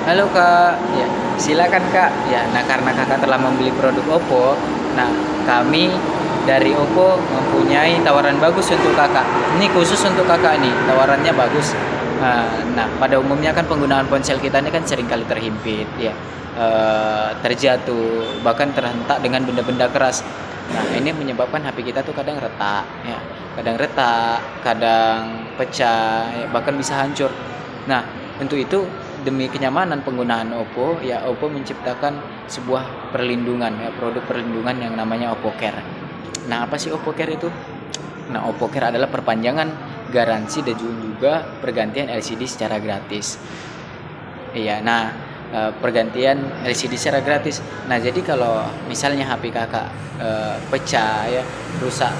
Halo Kak, ya silakan Kak. Ya, nah karena Kakak telah membeli produk Oppo, nah kami dari Oppo mempunyai tawaran bagus untuk Kakak. Ini khusus untuk Kakak nih, tawarannya bagus. Nah, pada umumnya kan penggunaan ponsel kita ini kan seringkali terhimpit, ya, terjatuh, bahkan terhentak dengan benda-benda keras. Nah, ini menyebabkan HP kita tuh kadang retak, kadang pecah, ya, bahkan bisa hancur. Nah, untuk itu demi kenyamanan penggunaan Oppo, ya Oppo menciptakan sebuah perlindungan, ya produk perlindungan yang namanya Oppo Care. Nah, apa sih Oppo Care itu? Nah, Oppo Care adalah perpanjangan garansi dan juga pergantian LCD secara gratis. Iya, nah, pergantian LCD secara gratis. Nah, jadi kalau misalnya HP Kakak, pecah ya, rusak,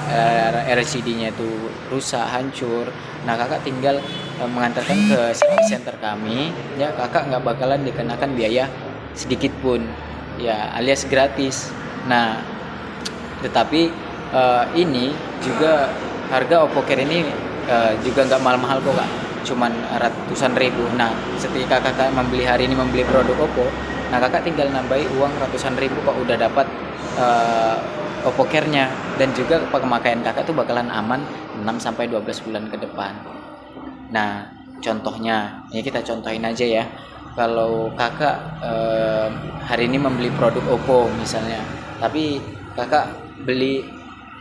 LCD-nya itu rusak, hancur. Nah, Kakak tinggal, mengantarkan ke service center kami, ya Kakak nggak bakalan dikenakan biaya sedikit pun, ya alias gratis. Nah, tetapi, ini juga harga Oppo Care ini, juga nggak mahal-mahal kok Kak, cuman ratusan ribu. Nah, ketika Kakak hari ini membeli produk Oppo, nah Kakak tinggal nambahi uang ratusan ribu kok udah dapat, eee, Oppo Care-nya, dan juga pemakaian Kakak tuh bakalan aman 6 sampai 12 bulan ke depan. Nah, contohnya, ini kita contohin aja ya. Kalau Kakak, hari ini membeli produk Oppo misalnya, tapi Kakak beli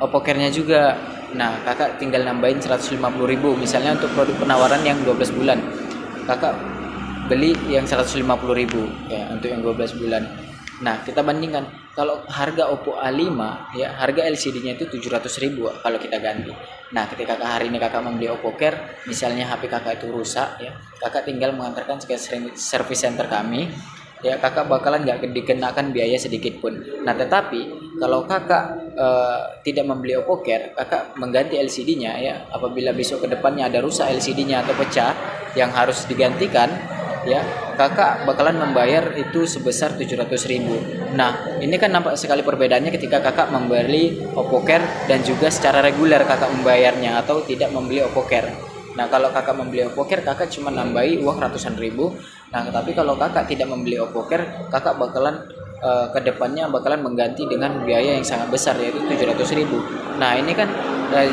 Oppo Care-nya juga. Nah, Kakak tinggal nambahin 150.000 misalnya untuk produk penawaran yang 12 bulan. Kakak beli yang 150.000 ya untuk yang 12 bulan. Nah, kita bandingkan kalau harga Oppo A5 ya, harga LCD-nya itu 700.000 kalau kita ganti. Nah, ketika hari ini Kakak membeli Oppo Care, misalnya HP Kakak itu rusak ya, Kakak tinggal mengantarkan ke service center kami, ya Kakak bakalan nggak dikenakan biaya sedikit pun. Nah, tetapi kalau Kakak, tidak membeli Oppo Care, Kakak mengganti LCD-nya ya, apabila besok ke depannya ada rusak LCD-nya atau pecah yang harus digantikan, ya Kakak bakalan membayar itu sebesar 700.000. Nah, ini kan nampak sekali perbedaannya ketika Kakak membeli Oppo Care dan juga secara reguler Kakak membayarnya atau tidak membeli Oppo Care. Nah, kalau Kakak membeli Oppo Care, Kakak cuma nambahi uang ratusan ribu. Nah, tapi kalau Kakak tidak membeli Oppo Care, Kakak bakalan, ke depannya bakalan mengganti dengan biaya yang sangat besar, yaitu 700.000. Nah, ini kan,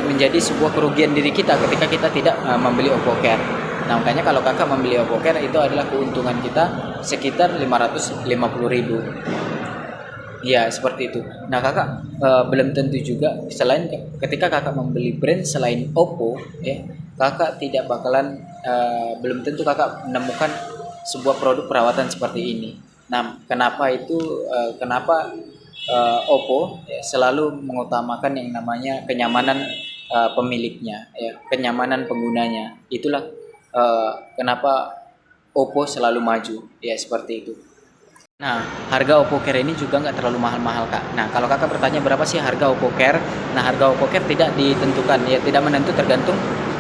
menjadi sebuah kerugian diri kita ketika kita tidak, membeli Oppo Care. Nah, makanya kalau Kakak membeli Oppo Care itu adalah keuntungan kita sekitar 550.000. Iya, seperti itu. Nah, Kakak, belum tentu juga selain ketika Kakak membeli brand selain Oppo ya, Kakak tidak bakalan, belum tentu Kakak menemukan sebuah produk perawatan seperti ini. Nah, kenapa Oppo ya, selalu mengutamakan yang namanya kenyamanan, pemiliknya ya, kenyamanan penggunanya. Itulah, kenapa Oppo selalu maju, ya seperti itu. Nah, harga Oppo Care ini juga nggak terlalu mahal-mahal, Kak. Nah, kalau Kakak bertanya berapa sih harga Oppo Care? Nah, harga Oppo Care tidak ditentukan, ya tidak menentu, tergantung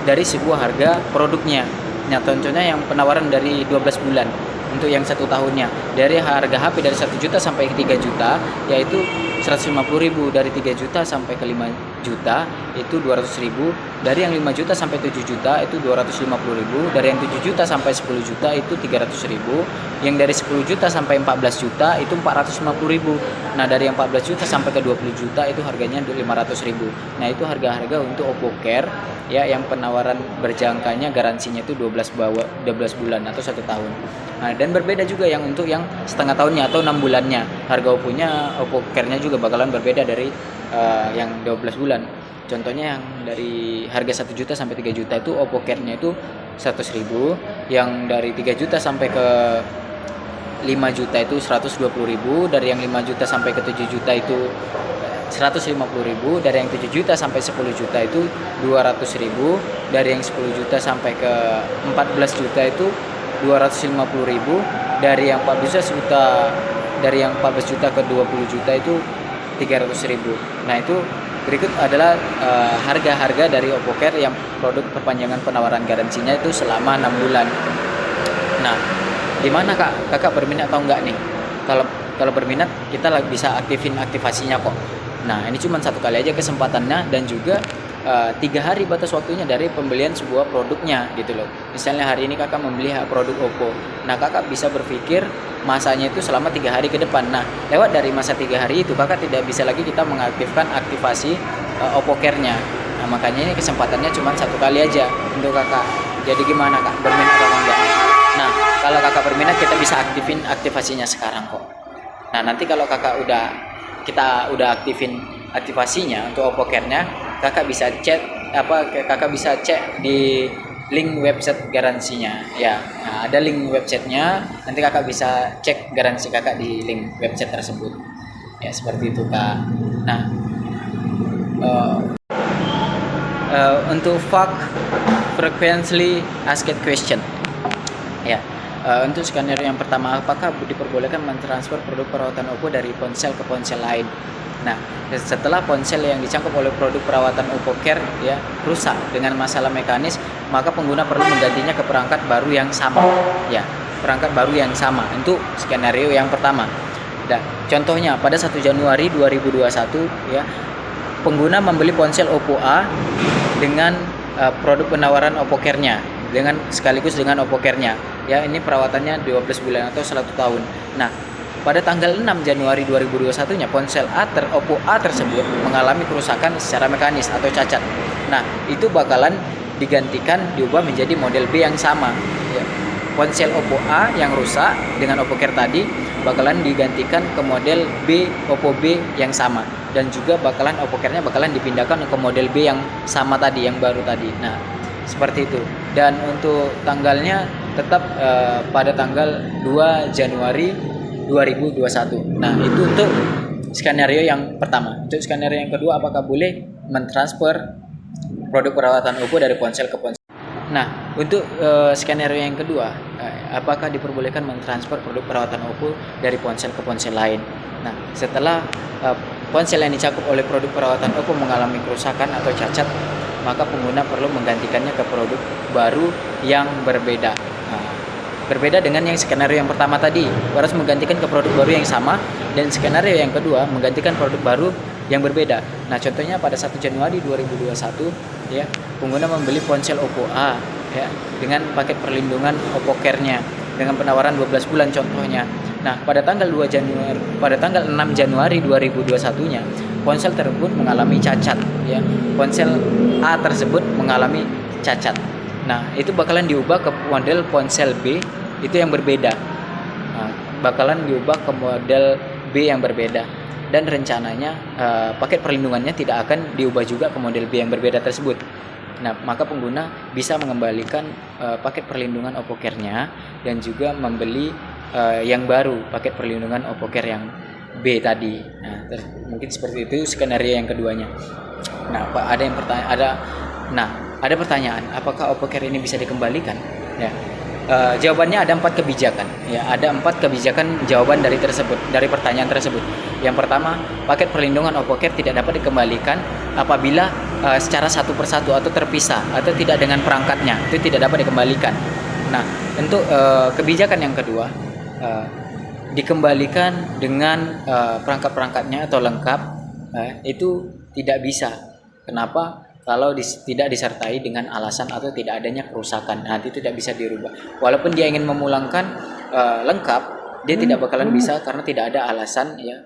dari sebuah harga produknya. Nah, contohnya yang penawaran dari 12 bulan untuk yang 1 tahunnya. Dari harga HP dari 1 juta sampai ke 3 juta, yaitu 150.000. Dari 3 juta sampai ke 5 juta, itu 200.000. Dari yang 5 juta sampai 7 juta, itu 250.000. Dari yang 7 juta sampai 10 juta, itu 300.000. Yang dari 10 juta sampai 14 juta, itu 450.000. Nah, dari yang 14 juta sampai ke 20 juta, itu harganya 500.000. Nah, itu harga-harga untuk Oppo Care ya, yang penawaran berjangkanya garansinya itu 12 bulan atau 1 tahun. Nah, dan berbeda juga yang untuk yang setengah tahunnya atau 6 bulannya. Harga Oppo Care-nya juga bakalan berbeda dari, yang 12 bulan. Contohnya yang dari harga 1 juta sampai 3 juta itu Oppo Care-nya itu 100.000, yang dari 3 juta sampai ke 5 juta itu 120.000, dari yang 5 juta sampai ke 7 juta itu 150.000, dari yang 7 juta sampai 10 juta itu 200.000, dari yang 10 juta sampai ke 14 juta itu 250.000, dari yang 14 juta ke 20 juta itu 300.000. Nah, itu berikut adalah, harga-harga dari Oppo Care yang produk perpanjangan penawaran garansinya itu selama 6 bulan. Nah, gimana Kak? Kakak berminat atau enggak nih? Kalau kalau berminat kita bisa aktifasinya kok. Nah, ini cuma satu kali aja kesempatannya, dan juga 3 hari batas waktunya dari pembelian sebuah produknya gitu loh. Misalnya hari ini kakak membeli produk Oppo, nah kakak bisa berpikir masanya itu selama 3 hari ke depan. Nah lewat dari masa 3 hari itu kakak tidak bisa lagi kita mengaktifkan aktivasi Oppo Care-nya. Nah makanya ini kesempatannya cuma 1 kali aja untuk kakak. Jadi gimana kak, berminat atau enggak? Nah kalau kakak berminat kita bisa aktifin aktivasinya sekarang kok. Nah nanti kalau kita udah aktifin aktivasinya untuk Oppo Care-nya, kakak bisa cek di link website garansinya ya. Nah, ada link websitenya, nanti kakak bisa cek garansi kakak di link website tersebut ya, seperti itu kak. Nah untuk frequently asked question ya. Untuk skenario yang pertama, apakah diperbolehkan mentransfer produk perawatan Oppo dari ponsel ke ponsel lain? Nah, setelah ponsel yang dicangkup oleh produk perawatan Oppo Care ya rusak dengan masalah mekanis, maka pengguna perlu menggantinya ke perangkat baru yang sama. Ya, perangkat baru yang sama. Untuk skenario yang pertama. Dan contohnya pada 1 Januari 2021 ya, pengguna membeli ponsel Oppo A dengan produk penawaran Oppo Care-nya sekaligus dengan Oppo Care-nya. Ya, ini perawatannya 12 bulan atau 1 tahun. Nah, pada tanggal 6 Januari 2021-nya ponsel Oppo A tersebut mengalami kerusakan secara mekanis atau cacat. Nah, itu bakalan diubah menjadi model B yang sama. Ya. Ponsel Oppo A yang rusak dengan Oppo Care tadi bakalan digantikan ke model B Oppo B yang sama, dan juga Oppo Care-nya bakalan dipindahkan ke model B yang sama tadi, yang baru tadi. Nah, seperti itu. Dan untuk tanggalnya tetap pada tanggal 2 Januari 2021. Nah, itu untuk skenario yang pertama. Untuk skenario yang kedua, apakah boleh mentransfer produk perawatan Oppo dari ponsel ke ponsel? Nah, untuk skenario yang kedua, apakah diperbolehkan mentransfer produk perawatan Oppo dari ponsel ke ponsel lain? Nah, setelah ponsel yang dicakup oleh produk perawatan Oppo mengalami kerusakan atau cacat, maka pengguna perlu menggantikannya ke produk baru yang berbeda. Berbeda dengan yang skenario yang pertama tadi, harus menggantikan ke produk baru yang sama, dan skenario yang kedua menggantikan produk baru yang berbeda. Nah, contohnya pada 1 Januari 2021 ya, pengguna membeli ponsel Oppo A ya dengan paket perlindungan Oppo Care-nya dengan penawaran 12 bulan contohnya. Nah, pada tanggal 6 Januari 2021-nya ponsel tersebut mengalami cacat ya. Ponsel A tersebut mengalami cacat. Nah, itu bakalan diubah ke model ponsel B itu yang berbeda. Nah, bakalan diubah ke model B yang berbeda, dan rencananya paket perlindungannya tidak akan diubah juga ke model B yang berbeda tersebut. Nah, maka pengguna bisa mengembalikan paket perlindungan Oppo Care-nya dan juga membeli yang baru, paket perlindungan Oppo Care yang B tadi. Nah, mungkin seperti itu skenario yang keduanya. Nah, ada pertanyaan, apakah Oppo Care ini bisa dikembalikan? Ya, jawabannya ada 4 kebijakan. Ya, ada 4 kebijakan jawaban dari pertanyaan tersebut. Yang pertama, paket perlindungan Oppo Care tidak dapat dikembalikan apabila secara satu persatu atau terpisah atau tidak dengan perangkatnya, itu tidak dapat dikembalikan. Nah, untuk kebijakan yang kedua, dikembalikan dengan perangkat-perangkatnya atau lengkap, itu tidak bisa. Kenapa? Kalau tidak disertai dengan alasan atau tidak adanya kerusakan, nanti tidak bisa dirubah. Walaupun dia ingin memulangkan lengkap, dia tidak bakalan bisa karena tidak ada alasan ya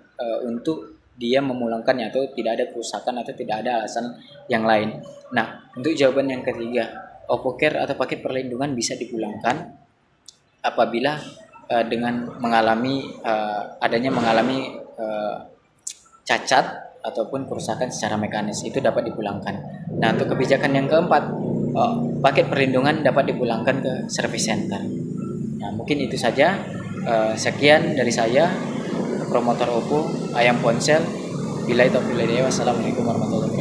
untuk dia memulangkannya, atau tidak ada kerusakan atau tidak ada alasan yang lain. Nah, untuk jawaban yang ketiga, Oppo Care atau paket perlindungan bisa dipulangkan apabila dengan mengalami cacat ataupun kerusakan secara mekanis, itu dapat dipulangkan. Nah, untuk kebijakan yang keempat, paket perlindungan dapat dipulangkan ke service center. Nah, mungkin itu saja. Sekian dari saya, promotor Oppo, Ayam Ponsel. Wassalamualaikum warahmatullahi wabarakatuh.